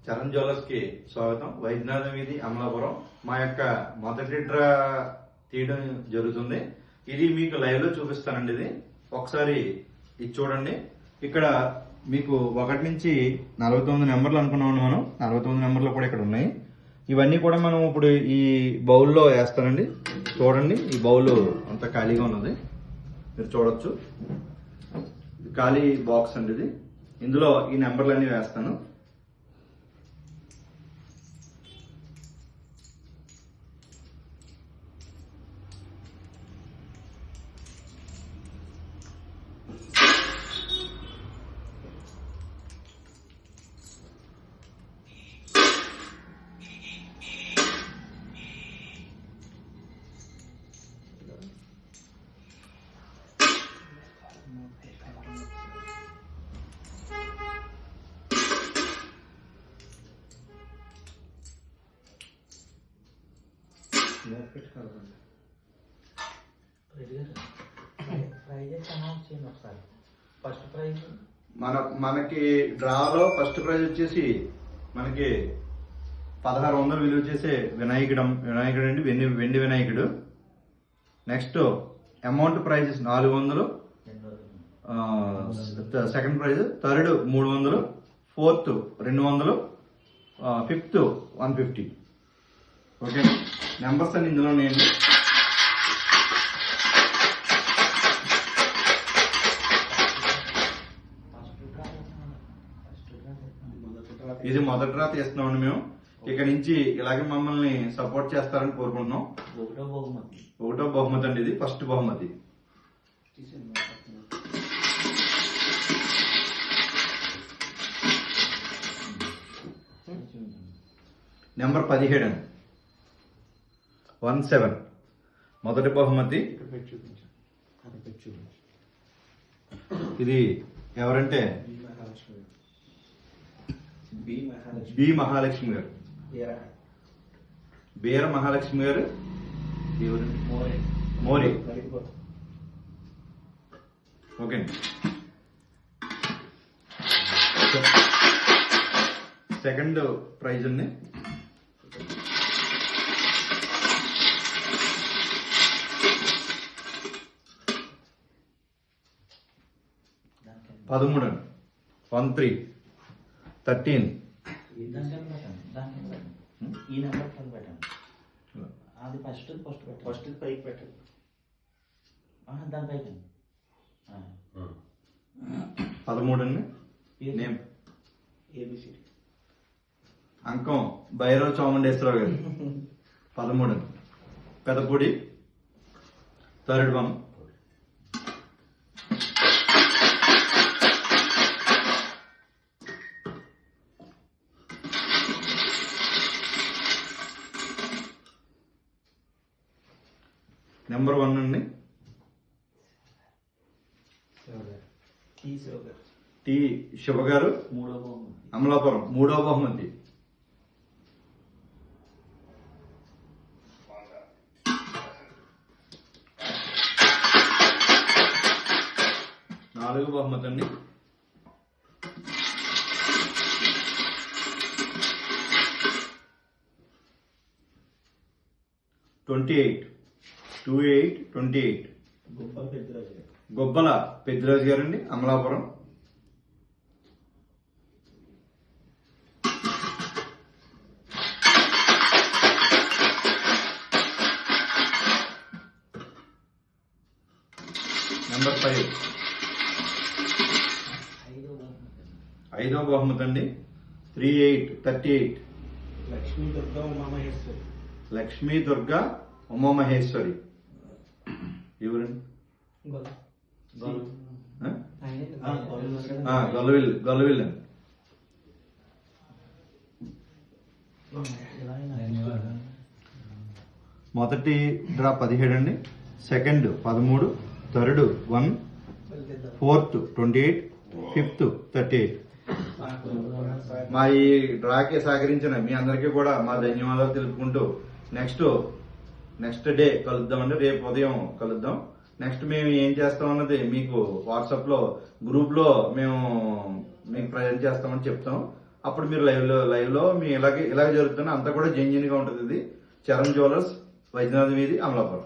Charan jewellers కి స్వాగతం. వైద్యనాథ వీధి, అమలాపురం. మా యొక్క మొదటి డ్రా తీయడం జరుగుతుంది. ఇది మీకు లైవ్ లో చూపిస్తానండి. ఇది ఒకసారి ఇది చూడండి. ఇక్కడ మీకు 1 నుంచి 49 నెంబర్లు అనుకున్నామండి. మనం 49 నెంబర్లు కూడా ఇక్కడ ఉన్నాయి. ఇవన్నీ కూడా మనం ఇప్పుడు ఈ బౌల్లో వేస్తానండి. చూడండి, ఈ బౌల్ అంత ఖాళీగా ఉన్నది, మీరు చూడొచ్చు. ఖాళీ బాక్స్ అండి ఇది. ఇందులో ఈ నెంబర్లన్నీ వేస్తాను. మనకి డ్రాలో ఫస్ట్ ప్రైజ్ వచ్చేసి మనకి 1600 విలువ చేసే వినాయకుడు అండి, వెండి వినాయకుడు. Next amount prizes 400, second prize, third 300, fourth 200, fifth 150. Okay, numbers అన్ని ఇందులో నేను ఇది మొదటి డ్రా తీస్తున్నామండి మేము. ఇక నుంచి ఇలాగే మమ్మల్ని సపోర్ట్ చేస్తారని కోరుకుంటున్నాం. ఒకటో బహుమతి అండి, ఇది ఫస్ట్ బహుమతి. నెంబర్ 17 అండి, 17 మొదటి బహుమతి. ఇది ఎవరంటే బి మహాలక్ష్మి గారు, బీర మహాలక్ష్మి గారు, మోరి. ఓకే, సెకండ్ ప్రైజ్ ఉంది. పదమూడు 13 ఈ నెంబర్ పెట్టండి. అది ఫస్ట్ పైకి పెట్టండి. దాని పైకి 13 నేమ్ అంకం భైరవ చాముండేశ్వరరావు గారు. 13 పెదపూడి, థర్డ్ వన్. నెంబర్ 1 అండి, టి శివ గారు, అమలాపురం. 3వ బహుమతి. నాలుగో బహుమతి అండి. గొబ్బల పెద్దిరాజు గారండి, అమలాపురం. నెంబర్ 5 ఐదో బహుమతి అండి, 3838 లక్ష్మీ దుర్గా ఉమామహేశ్వరి. ఎవరండి? గొల్లవిల్ అండి. మొదటి డ్రా 17 అండి, సెకండ్ 13, థర్డ్ 1, ఫోర్త్ 28, ఫిఫ్త్ 38. మా ఈ డ్రాకి సహకరించిన మీ అందరికీ కూడా మా ధన్యవాదాలు తెలుపుకుంటూ నెక్స్ట్ డే కలుద్దామండి. రేపు ఉదయం కలుద్దాం. నెక్స్ట్ మేము ఏం చేస్తాం అన్నది మీకు వాట్సాప్ లో గ్రూప్ లో మేము మీకు ప్రజెంట్ చేస్తామని చెప్తాం. అప్పుడు మీరు లైవ్ లో మీ ఇలాగే జరుగుతున్న అంతా కూడా జెన్యున్ గా ఉంటుంది. ఇది చరణ్ జ్యువెలర్స్, వైద్యనాథ్ వీధి, అమలాపురం.